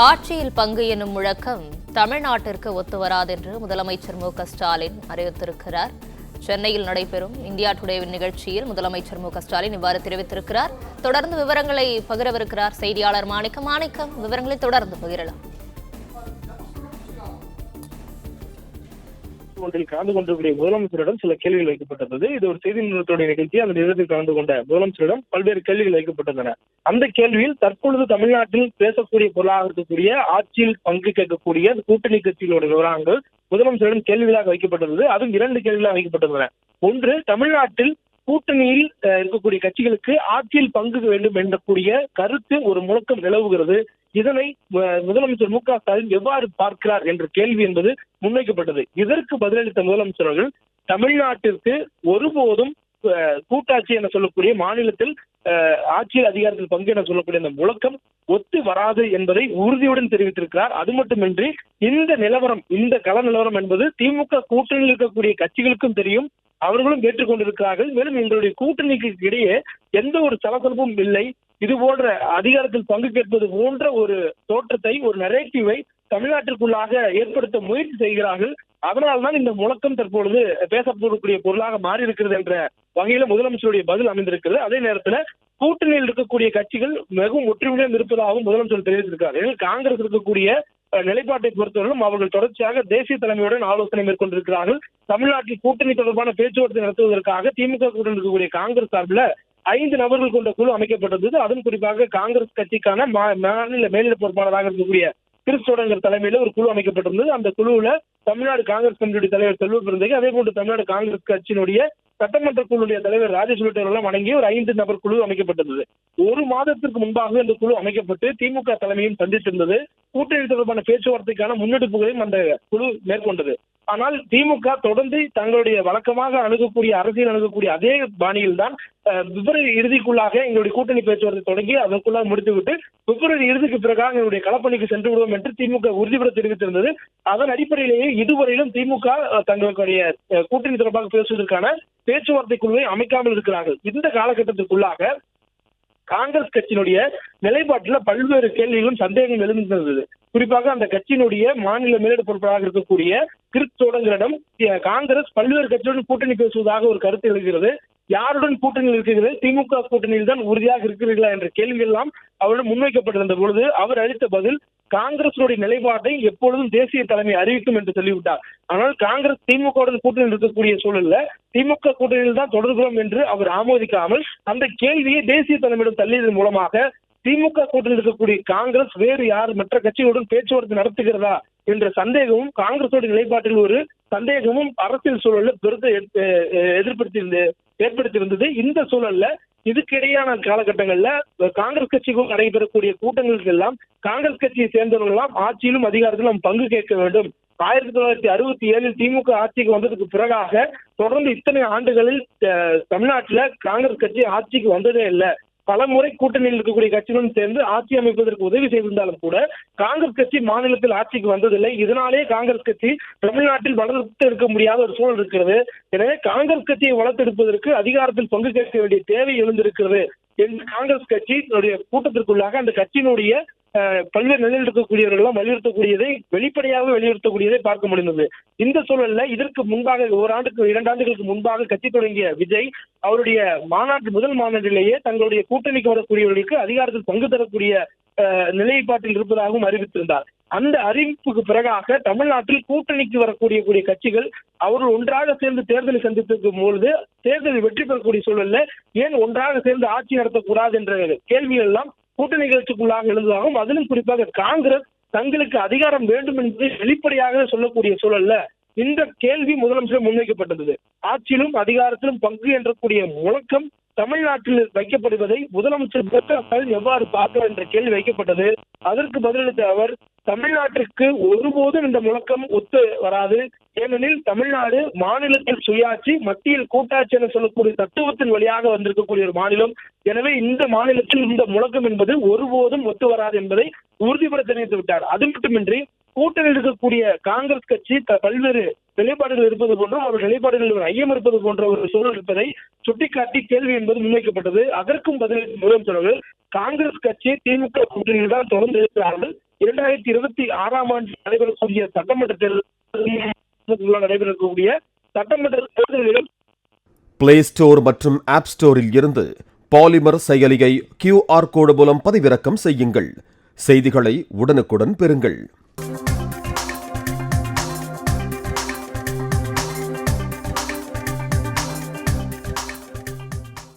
ஆட்சியில் பங்கு என்னும் முழக்கம் தமிழ்நாட்டிற்கு ஒத்துவராது என்று முதலமைச்சர் மு.க.ஸ்டாலின் அறிவித்திருக்கிறார். சென்னையில் நடைபெறும் இந்தியா டுடேவின் நிகழ்ச்சியில் முதலமைச்சர் மு.க.ஸ்டாலின் இவ்வாறு தெரிவித்திருக்கிறார். தொடர்ந்து விவரங்களை பகிரவிருக்கிறார் செய்தியாளர் மாணிக்கம். விவரங்களை தொடர்ந்து பகிரலாம். ஒன்றில் கலந்து கொண்டிருக்கூடிய முதலமைச்சரிடம் சில கேள்விகள் வைக்கப்பட்டது. இது ஒரு செய்தி நிறுவனத்துடைய நிகழ்ச்சி. அந்த நிறுவனத்தில் கலந்து கொண்ட முதலமைச்சரிடம் பல்வேறு கேள்விகள் வைக்கப்பட்டன. அந்த கேள்வியில் தற்பொழுது தமிழ்நாட்டில் பேசக்கூடிய பொருளாக இருக்கக்கூடிய ஆட்சியில் பங்கு கேட்கக்கூடிய கூட்டணி கட்சிகளுடைய விவரங்கள் முதலமைச்சரிடம் கேள்விகளாக வைக்கப்பட்டது. அதுவும் 2 கேள்விகளாக வைக்கப்பட்டுள்ளன. ஒன்று, தமிழ்நாட்டில் கூட்டணியில் இருக்கக்கூடிய கட்சிகளுக்கு ஆட்சியில் பங்கு வேண்டும் என்றக்கூடிய கருத்து ஒரு முழக்கம் நிலவுகிறது. இதனை முதலமைச்சர் மு.க.ஸ்டாலின் எவ்வாறு பார்க்கிறார் என்ற கேள்வி என்பது முன்வைக்கப்பட்டது. இதற்கு பதிலளித்த முதலமைச்சர் அவர்கள் தமிழ்நாட்டிற்கு ஒருபோதும் கூட்டாட்சி என சொல்லக்கூடிய மாநிலத்தில் ஆட்சியில் அதிகாரத்தில் பங்கு என சொல்லக்கூடிய அந்த முழக்கம் ஒத்து வராது என்பதை உறுதியுடன் தெரிவித்திருக்கிறார். அது மட்டுமின்றி இந்த நிலவரம், இந்த கள நிலவரம் என்பது திமுக கூட்டணியில் இருக்கக்கூடிய கட்சிகளுக்கும் தெரியும், அவர்களும் ஏற்றுக்கொண்டிருக்கிறார்கள். மேலும் எங்களுடைய கூட்டணிக்கு இடையே எந்த ஒரு சலசலப்பும் இல்லை. இது போன்ற அதிகாரத்தில் பங்கு கேட்பது போன்ற ஒரு தோற்றத்தை, ஒரு நரேட்டிவை தமிழ்நாட்டிற்குள்ளாக ஏற்படுத்த முயற்சி செய்கிறார்கள். அதனால்தான் இந்த முழக்கம் தற்பொழுது பேசப்படக்கூடிய பொருளாக மாறி இருக்கிறது என்ற வகையில முதலமைச்சருடைய பதில் அமைந்திருக்கிறது. அதே நேரத்தில் கூட்டணியில் இருக்கக்கூடிய கட்சிகள் மிகவும் ஒற்றுமையுடன் இருப்பதாகவும் முதலமைச்சர் தெரிவித்திருக்கிறார். காங்கிரஸ் இருக்கக்கூடிய நிலைப்பாட்டை பொறுத்தவரையிலும் அவர்கள் தொடர்ச்சியாக தேசிய தலைமையுடன் ஆலோசனை மேற்கொண்டிருக்கிறார்கள். தமிழ்நாட்டில் கூட்டணி தொடர்பான பேச்சுவார்த்தை நடத்துவதற்காக திமுக கூட்டணி இருக்கக்கூடிய காங்கிரஸ் சார்பில் 5 நபர்கள் கொண்ட குழு அமைக்கப்பட்டது. அதுவும் குறிப்பாக காங்கிரஸ் கட்சிக்கான மேலிட பொறுப்பாளராக இருக்கக்கூடிய திருச்சோடங்கர் தலைமையில ஒரு குழு அமைக்கப்பட்டிருந்தது. அந்த குழுவுல தமிழ்நாடு காங்கிரஸ் கமிட்டியுடைய தலைவர் செல்வ பிறந்தகை, அதே போன்று தமிழ்நாடு காங்கிரஸ் கட்சியினுடைய சட்டமன்ற குழுவுடைய தலைவர் ராஜேஷ் உள்ளிட்டவர்கள் அடங்கிய ஒரு 5 நபர் குழு அமைக்கப்பட்டது. 1 மாதத்திற்கு முன்பாக இந்த குழு அமைக்கப்பட்டு திமுக தலைமையும் சந்தித்திருந்தது. கூட்டணி தொடர்பான பேச்சுவார்த்தைக்கான முன்னெடுப்புகளையும் அந்த குழு மேற்கொண்டது. ஆனால் திமுக தொடர்ந்து தங்களுடைய வழக்கமாக அரசியல் அணுகக்கூடிய அதே பாணியில் தான் பிப்ரவரி இறுதிக்குள்ளாக எங்களுடைய கூட்டணி பேச்சுவார்த்தை தொடங்கி அதற்குள்ளாக முடித்துவிட்டு பிப்ரவரி இறுதிக்கு பிறகாக எங்களுடைய களப்பணிக்கு சென்று விடுவோம் என்று திமுக உறுதிபட தெரிவித்திருந்தது. அதன் அடிப்படையிலேயே இதுவரையிலும் திமுக தங்களுடைய கூட்டணி தொடர்பாக பேசுவதற்கான பேச்சுவார்த்தை குழுவை அமைக்காமல் இருக்கிறார்கள். இந்த காலகட்டத்திற்குள்ளாக காங்கிரஸ் கட்சியினுடைய நிலைப்பாட்டில் பல்வேறு கேள்விகளும் சந்தேகம் எழுந்திருந்தது. குறிப்பாக அந்த கட்சியினுடைய மாநில மேலிட பொறுப்பாளராக இருக்கக்கூடிய திருச்சோடங்கரிடம் காங்கிரஸ் பல்வேறு கட்சியுடன் கூட்டணி பேசுவதாக ஒரு கருத்து எழுகிறது. யாருடன் கூட்டணியில் இருக்கிறது? திமுக கூட்டணியில் தான் உறுதியாக இருக்கிறீர்களா என்ற கேள்விகள் எல்லாம் அவரிடம் முன்வைக்கப்பட்டிருந்த பொழுது அவர் அளித்த பதில், காங்கிரசுடைய நிலைப்பாட்டை எப்பொழுதும் தேசிய தலைமை அறிவிக்கும் என்று சொல்லிவிட்டார். ஆனால் காங்கிரஸ் திமுகவுடன் கூட்டணியில் இருக்கக்கூடிய சூழல்ல திமுக கூட்டணியில் தான் தொடர்கிறோம் என்று அவர் ஆமோதிக்காமல் அந்த கேள்வியை தேசிய தலைமையிடம் தள்ளியதன் மூலமாக திமுக கூட்டணியில் இருக்கக்கூடிய காங்கிரஸ் வேறு யார் மற்ற கட்சிகளுடன் பேச்சுவார்த்தை நடத்துகிறதா என்ற சந்தேகமும், காங்கிரசுடைய நிலைப்பாட்டில் ஒரு சந்தேகமும் அரசியல் சூழல்ல பெருத்த ஏற்படுத்தியிருந்தது. இந்த சூழல்ல இதுக்கிடையான காலகட்டங்கள்ல காங்கிரஸ் கட்சிக்கும் நடைபெறக்கூடிய கூட்டங்களுக்கு எல்லாம் காங்கிரஸ் கட்சியை சேர்ந்தவர்கள் எல்லாம் ஆட்சியிலும் அதிகாரத்திலும் பங்கு கேட்க வேண்டும். 1967 திமுக ஆட்சிக்கு வந்ததுக்கு பிறகாக தொடர்ந்து இத்தனை ஆண்டுகளில் தமிழ்நாட்டில் காங்கிரஸ் கட்சி ஆட்சிக்கு வந்ததே இல்லை. பல முறை கூட்டணியில் இருக்கக்கூடிய கட்சிகளுடன் சேர்ந்து ஆட்சி அமைப்பதற்கு உதவி செய்திருந்தாலும் கூட காங்கிரஸ் கட்சி மாநிலத்தில் ஆட்சிக்கு வந்ததில்லை. இதனாலே காங்கிரஸ் கட்சி தமிழ்நாட்டில் வளர்த்து எடுக்க முடியாத ஒரு சூழல் இருக்கிறது. எனவே காங்கிரஸ் கட்சியை வளர்த்தெடுப்பதற்கு அதிகாரத்தில் பங்கு கேட்க வேண்டிய தேவை எழுந்திருக்கிறது என்று காங்கிரஸ் கட்சியினுடைய கூட்டத்திற்குள்ளாக அந்த கட்சியினுடைய பல்வேறு நிலையில் இருக்கக்கூடியவர்கள் எல்லாம் வலியுறுத்தக்கூடியதை வெளிப்படையாக வலியுறுத்தக்கூடியதை பார்க்க முடிந்தது. இந்த சூழல்ல இதற்கு முன்பாக 2 ஆண்டுகளுக்கு முன்பாக கட்சி தொடங்கிய விஜய் அவருடைய முதல் மாநாட்டிலேயே தங்களுடைய கூட்டணிக்கு வரக்கூடியவர்களுக்கு அதிகாரத்தில் பங்கு தரக்கூடிய நிலைப்பாட்டில் இருப்பதாகவும் அறிவித்திருந்தார். அந்த அறிவிப்புக்கு பிறகாக தமிழ்நாட்டில் கூட்டணிக்கு வரக்கூடிய கட்சிகள் அவர்கள் ஒன்றாக சேர்ந்து தேர்தலை சந்தித்திருக்கும் பொழுது தேர்தலில் வெற்றி பெறக்கூடிய சூழல்ல ஏன் ஒன்றாக சேர்ந்து ஆட்சி நடத்தக்கூடாது என்ற கேள்விகள் எல்லாம் கூட்டணி கட்சிக்குள்ளாக எழுந்ததாகவும், அதிலும் குறிப்பாக காங்கிரஸ் தங்களுக்கு அதிகாரம் வேண்டும் என்று வெளிப்படையாக சொல்லக்கூடிய சூழல்ல இந்த கேள்வி முதலமைச்சர் முன்வைக்கப்பட்டது. ஆட்சியிலும் அதிகாரத்திலும் பங்கு என்றக்கூடிய முழக்கம் தமிழ்நாட்டில் வைக்கப்படுவதை முதலமைச்சர் எவ்வாறு பார்க்கிறார் என்ற கேள்வி வைக்கப்பட்டது. அதற்கு பதிலளித்த அவர், தமிழ்நாட்டிற்கு ஒருபோதும் இந்த முழக்கம் ஒத்து வராது. ஏனெனில் தமிழ்நாடு மாநிலத்தில் சுயாட்சி, மத்தியில் கூட்டாட்சி என சொல்லக்கூடிய தத்துவத்தின் வழியாக வந்திருக்கக்கூடிய ஒரு மாநிலம். எனவே இந்த மாநிலத்தில் இந்த முழக்கம் என்பது ஒருபோதும் ஒத்து வராது என்பதை உறுதிபட தெரிவித்து விட்டார். அது மட்டுமின்றி கூட்டணியில் இருக்கக்கூடிய காங்கிரஸ் கட்சி பல்வேறு நிலைப்பாடுகள் இருப்பது போன்றும் அவர் நிலைப்பாடுகளில் ஐயம் இருப்பது போன்ற ஒரு சூழல் இருப்பதை சுட்டிக்காட்டி கேள்வி என்பது முன்வைக்கப்பட்டது. அதற்கும் பதில் முதலமைச்சர்கள் காங்கிரஸ் கட்சி திமுக கூட்டணியில் தான் தொடர்ந்து இருக்கிறார்கள். 2026 ஆண்டு நடைபெறக்கூடிய சட்டமன்ற தேர்தல் நடைபெறக்கூடிய சட்டமன்ற தேர்தல்களில் பிளே ஸ்டோர் மற்றும் ஆப் ஸ்டோரில் இருந்து பாலிமர் செயலியை QR கோடு மூலம் பதிவிறக்கம் செய்யுங்கள். செய்திகளை உடனுக்குடன் பெறுங்கள்.